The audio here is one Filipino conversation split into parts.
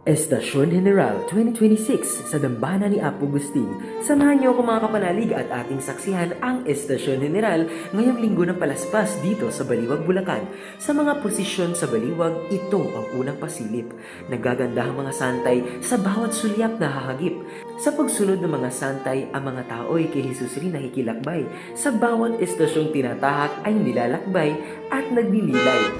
Estasyon General 2026 sa dambana ni Apo Gustin. Samahan niyo ako mga kapanalig at ating saksihan ang Estasyon General ngayong linggo ng palaspas dito sa Baliwag, Bulacan. Sa mga posisyon sa Baliwag, ito ang unang pasilip. Nagaganda ang mga santay sa bawat sulyap na hahagip. Sa pagsunod ng mga santay, ang mga tao ay kay Jesus rin nakikilakbay. Sa bawat estasyong tinatahak ay nilalakbay at nagninilay.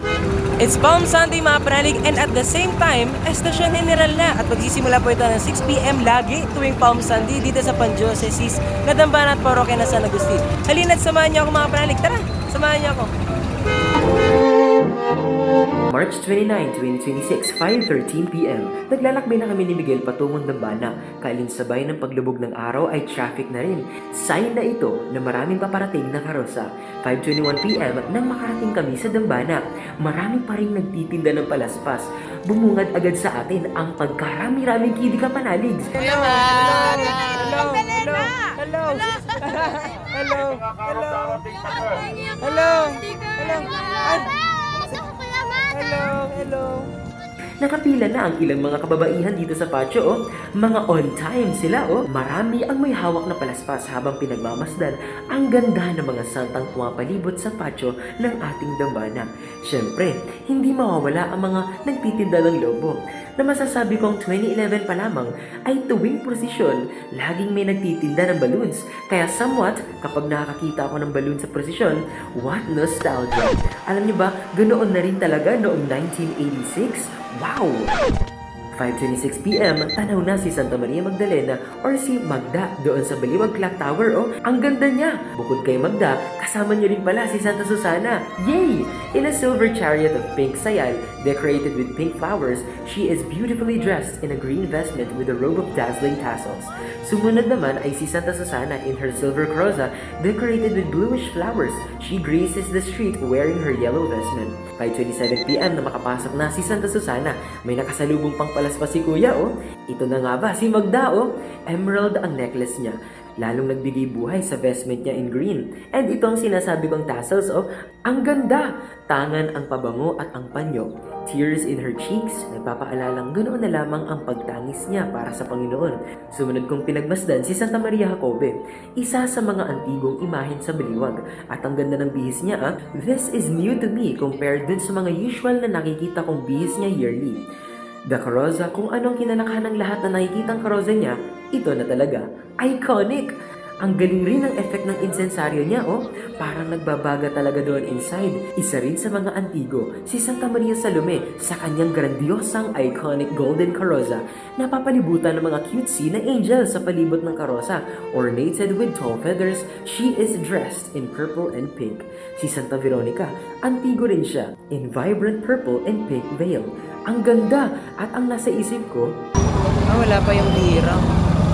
It's Palm Sunday mga panalig and at the same time, Estasyon General na at magsisimula po ito ng 6 p.m. lagi tuwing Palm Sunday dito sa Pan-Diocese na Dambana at Parokya ng San Agustin. Halina't samahan niyo ako mga panalig. Tara, samahan niyo ako. March 29, 2026, 5:13 p.m. Naglalakbay na kami ni Miguel patungong Dambana. Kaalinsabay ng paglubog ng araw ay traffic na rin. Sign na ito na maraming paparating na karosa. 5:21 p.m. nang makarating kami sa Dambana. Marami pa rin nagtitinda ng palaspas. Bumungad agad sa atin ang pagkarami-raming kilig kapanalig. Hello! Hello! Hello! Hello! Hello! Hello! Hello! Hello! Hello! Hello! Nakapila na ang ilang mga kababaihan dito sa patio, oh. Mga on time sila, oh. Marami ang may hawak na palaspas habang pinagmamasdan ang ganda ng mga santang pumapalibot sa patio ng ating dambana. Siyempre, hindi mawawala ang mga nagtitinda ng lobo. Na masasabi kong 2011 pa lamang ay tuwing prosesyon, laging may nagtitinda ng balloons. Kaya somewhat, kapag nakakita ako ng balloon sa prosesyon, what nostalgia! Alam niyo ba, ganoon na rin talaga noong 1986? Wow! 5:26 p.m. tanaw na si Santa Maria Magdalena or si Magda doon sa Baliwag Clock Tower. Oh, ang ganda niya! Bukod kay Magda, kasama niyo rin pala si Santa Susana. Yay! In a silver chariot of pink sayal, decorated with pink flowers, she is beautifully dressed in a green vestment with a robe of dazzling tassels. Sumunod naman ay si Santa Susana in her silver croza, decorated with bluish flowers. She graces the street wearing her yellow vestment. 5:27 p.m. na makapasok na si Santa Susana. May nakasalubong pang palaspas si Kuya, oh. Ito na nga ba, si Magda, oh. Emerald ang necklace niya. Lalong nagbigay buhay sa vestment niya in green. And ito ang sinasabi kong tassels, oh. Ang ganda! Tangan ang pabango at ang panyo. Tears in her cheeks, nagpapaalalang ganoon na lamang ang pagtangis niya para sa Panginoon. Sumunod kong pinagmasdan si Santa Maria Jacobe, isa sa mga antigong imahen sa Baliwag. At ang ganda ng bihis niya, ah. This is new to me compared dun sa mga usual na nakikita kong bihis niya yearly. The karoza, kung anong kinalakhan ng lahat na nakikitang karoza niya, ito na talaga. Iconic! Ang galing rin ng effect ng insensaryo niya, oh. Parang nagbabaga talaga doon inside. Isa rin sa mga antigo, si Santa Maria Salome sa kanyang grandiosang iconic golden karoza. Napapalibutan ng mga cutesy na angel sa palibot ng karosa. Ornated with tall feathers, she is dressed in purple and pink. Si Santa Veronica, antigo rin siya, in vibrant purple and pink veil. Ang ganda! At ang nasa isip ko, Wala pa yung hirang.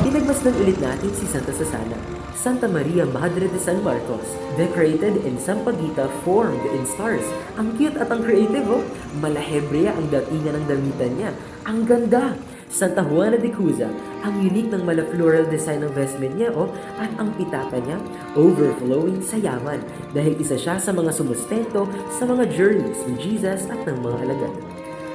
pinagmasdan ulit natin si Santa Susana, Santa Maria Madre de San Marcos, decorated in sampaguita formed in stars. Ang cute at ang creative, oh. Malahebrea ang datingan ng damitan niya. Ang ganda! Santa Juana de Cuza, ang unique ng mala-floral design ng vestment niya, oh, at ang pitaka niya, overflowing sa yaman dahil isa siya sa mga sumustento sa mga journeys ni Jesus at ng mga alagad.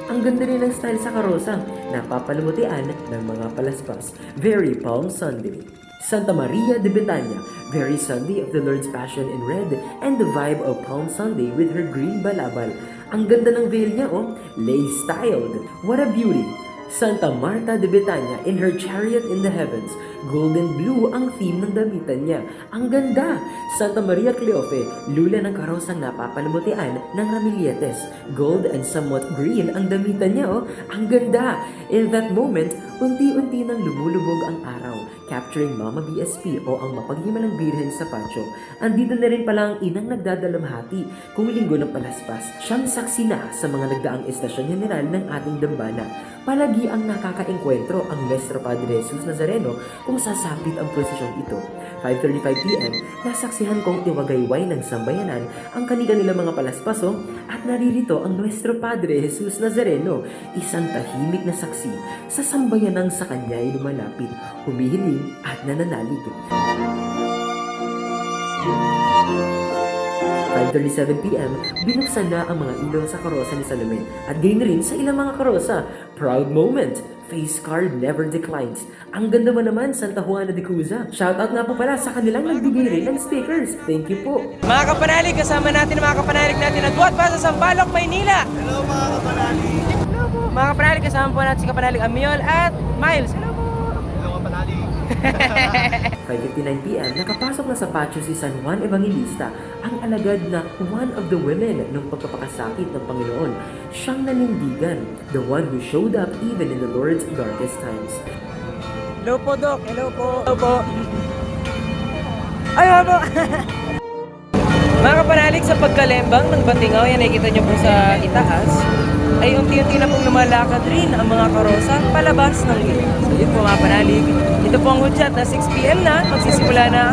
Ang ganda rin ng style sa karosa, napapalumutian ng mga palaspas. Very Palm Sunday. Santa Maria de Betania, very Sunday of the Lord's Passion in red and the vibe of Palm Sunday with her green balabal. Ang ganda ng veil niya, oh, lace-styled. What a beauty! Santa Marta de Betania in her chariot in the heavens. Golden blue ang theme ng damitan niya. Ang ganda! Santa Maria Cleofe, lula ng karosang napapalamutian ng ramilletes. Gold and somewhat green ang damitan niya, oh. Ang ganda! In that moment, unti-unti nang lumulubog ang araw, capturing Mama BSP o ang mapaghimalang birhen sa patio. Andito na rin pala ang inang nagdadalamhati kung linggo ng palaspas. Siyang saksi na sa mga nagdaang estasyon general ng ating dambana. Palagi ang nakakaengkwentro ang Nuestro Padre Jesus Nazareno kung sasapit ang prosesyon ito. 5:35 p.m. nasaksihan kong iwagayway ng sambayanan ang kanilang mga palaspaso at naririto ang Nuestro Padre Jesus Nazareno, isang tahimik na saksi sa sambayanang sa kanya ay lumalapit, humihiling at nananalig. 5:37 p.m., binuksan na ang mga ilaw sa karosa ni Salome at gayon rin sa ilang mga karosa. Proud moment! face card never declines. Ang ganda mo naman, Santa Juana de Cuza. Shoutout nga po pala sa kanilang nagbigay rin ng stickers. Thank you po. Mga kapanalig, kasama natin ang mga kapanalig natin na buhat pa sa Sampaloc, Maynila. Hello mga kapanalig! Mga kapanalig, kasama po natin si kapanalig Amiol at Miles. Hello po! Hello kapanalig! 5:59 PM, nakapasok na sa patio si San Juan Evangelista, ang alagad na one of the women nung pagpapakasakit ng Panginoon. Siyang nanindigan, the one who showed up even in the Lord's darkest times. Hello po, Doc. Hello po. Hello po. Ay, po. Mga kapanalig, sa pagkalembang ng Batingaw, yan nakikita nyo po sa itaas, ay unti-unti na pong lumalakad rin ang mga karosa palabas ng ilaw. So yun po mga kapanalig, ito po ang hudyat na 6 PM na, magsisimula na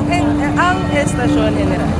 ang Estasyon General.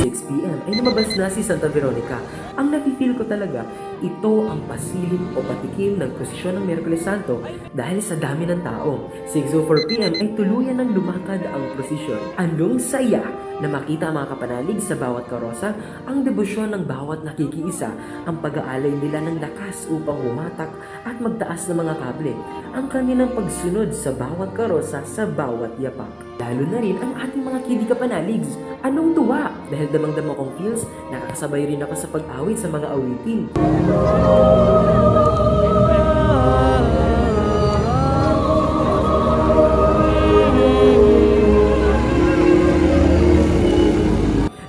6 PM ay lumabas na si Santa Veronica. Ang nafe-feel ko talaga, ito ang pasilip o patikim ng prosesyon ng Miyerkules Santo dahil sa dami ng tao. 6:04 PM ay tuluyan ng lumakad ang prosesyon. Anong saya na makita ang mga kapanalig sa bawat karosa, ang debosyon ng bawat nakikiisa, ang pag-aalay nila ng lakas upang humatak at magtaas ng mga kable, ang kanilang pagsunod sa bawat karosa sa bawat yapak. Lalo na rin ang ating mga kidi kapanaligs. Anong tuwa? Dahil damang-dama kong feels, nakakasabay rin ako sa pag-awit sa mga awitin.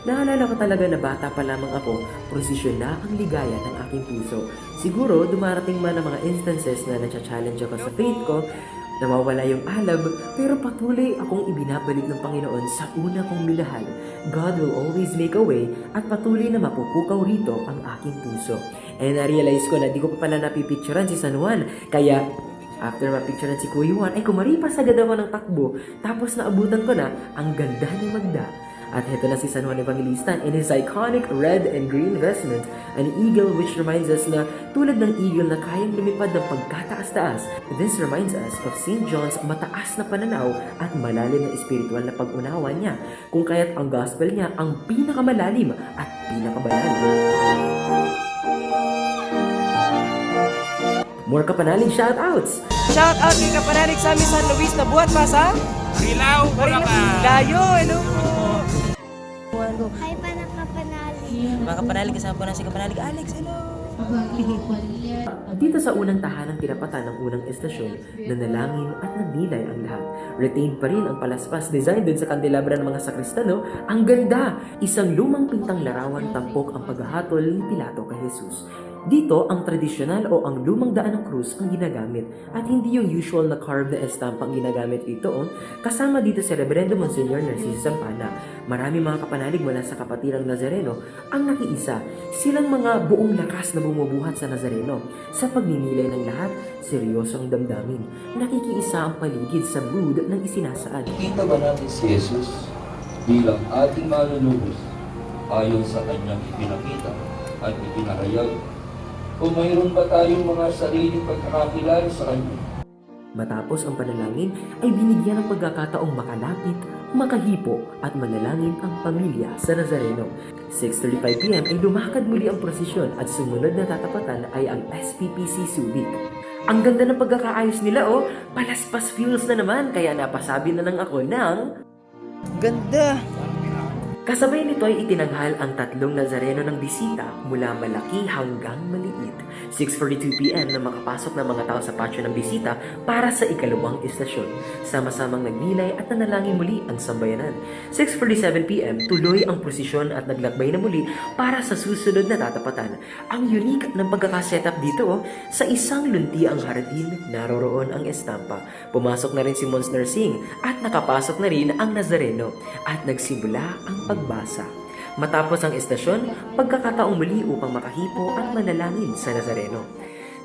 Naalala ko talaga na bata pa lamang ako, prosesyon na ang ligaya ng aking puso. Siguro, dumarating man ang mga instances na nacha-challenge ako sa faith ko, nawawala yung alab, pero patuloy akong ibinabalik ng Panginoon sa una kong minahal. God will always make a way at patuloy na mapupukaw rito ang aking puso. And na-realize ko na di ko pa pala napipicturan si San Juan, kaya after mapicturan si Kuya Juan, ay kumaripas agad ako ng takbo, tapos naabutan ko na ang ganda ni Magda. At heto na si San Juan Evangelista in his iconic red and green vestment, an eagle which reminds us na tulad ng eagle na kayang lumipad ng pagkataas-taas, this reminds us of St. John's mataas na pananaw at malalim na espiritual na pag-unawa niya, kung kaya't ang gospel niya ang pinakamalalim at pinakabanal. More kapanalig shoutouts! Shout out kay kapanalig sa amin San Luis na buhat pa sa Marilao, Bulacan! Layo. Hello po. Hi, panakapanali. Mga kapanalig, kasama po na si kapanalig Alex. Hello. Dito sa unang tahanang tinapatan ng unang estasyon, nanalangin at nagnilay ang lahat. Retained pa rin ang palaspas design din sa kandelabra ng mga sakristano. Ang ganda! Isang lumang pintang larawan tampok ang paghahatol ni Pilato kay Jesus. Dito, ang tradisyonal o ang lumang daan ng krus ang ginagamit at hindi yung usual na carved na estampa ang ginagamit dito. Kasama dito si Reverendo Monsignor Narciso Zampana. Marami mga kapanalig mula sa kapatirang Nazareno ang nakiisa. Silang mga buong lakas na bumubuhat sa Nazareno. Sa pagninilay ng lahat, seryoso ang damdamin. Nakikiisa ang paligid sa mood ng isinasaad. Kita ba natin si Jesus bilang ating manunubos ayon sa kanyang ipinakita at ipinahayag? O mayroon ba tayong mga sariling pagkakakilala sa kanya? Matapos ang panalangin ay binigyan ng pagkakataong makalapit, makahipo at manalangin ang pamilya sa Nazareno. 6:35 PM ay lumakad muli ang prosesyon at sumunod na tatapatan ay ang SPPC Subic. Ang ganda ng pagkakaayos nila palaspas feels na naman kaya napasabi na lang ako ng Ganda. kasabay nito ay itinanghal ang tatlong Nazareno ng bisita mula malaki hanggang maliit. 6:42 PM na makapasok ng mga tao sa patio ng bisita para sa ikalawang estasyon. Sama-samang nagnilay at nanalangin muli ang sambayanan. 6:47 PM tuloy ang prosesyon at naglakbay na muli para sa susunod na tatapatan. Ang unique ng pagkakasetup dito sa isang luntiang hardin naroroon ang estampa. Pumasok na rin si Mons Nursing at nakapasok na rin ang Nazareno at nagsimula ang pagbasa. Matapos ang estasyon, pagkakataong muli upang makahipo at manalangin sa Nazareno.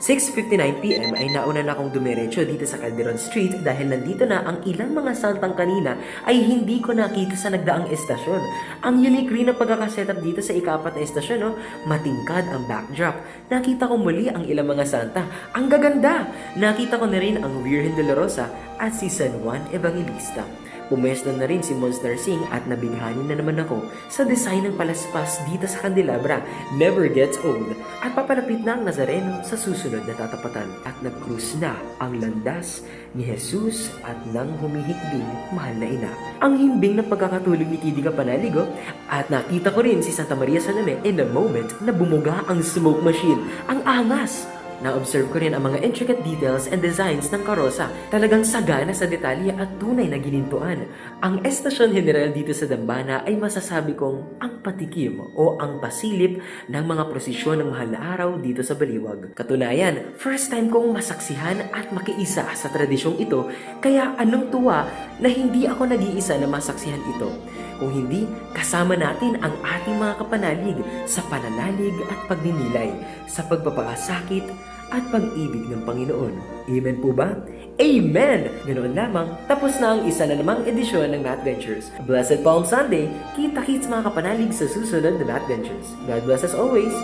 6:59 PM ay nauna na akong dumiretso dito sa Calderon Street dahil nandito na ang ilang mga santang kanina ay hindi ko nakita sa nagdaang estasyon. Ang unique rin ng pagkakasetup dito sa ika-4 na estasyon, matingkad ang backdrop. Nakita ko muli ang ilang mga santa. Ang gaganda! Nakita ko na rin ang Virgen Dolorosa at si San Juan Evangelista. Pumwesto na rin si Monster Singh at nabighani na naman ako sa design ng palaspas dito sa kandelabra. Never gets old. At papalapit na ang Nazareno sa susunod na tatapatan. At nag-cruise na ang landas ni Jesus at nang humihikbing mahal na ina. Ang himbing ng pagkakatulog ni Kidi Kapanaligo at nakita ko rin si Santa Maria Salome in a moment na bumuga ang smoke machine. Ang angas! Na-observe ko rin ang mga intricate details and designs ng karosa. Talagang sagana sa detalye at tunay na ginintuan. Ang Estasyon General dito sa Dambana ay masasabi kong ang patikim o ang pasilip ng mga prosesyon ng mahal na araw dito sa Baliwag. Katunayan, first time kong masaksihan at makiisa sa tradisyong ito, kaya anong tuwa na hindi ako nag-iisa na masaksihan ito. Kung hindi, kasama natin ang ating mga kapanalig sa pananalig at pagninilay, sa pagpapakasakit at pag-ibig ng Panginoon. Amen po ba? Amen! Ganoon lamang, tapos na ang isa na namang edisyon ng Math Ventures. Blessed Palm Sunday! Kita-kits mga kapanalig sa susunod na Math Ventures. God bless us always!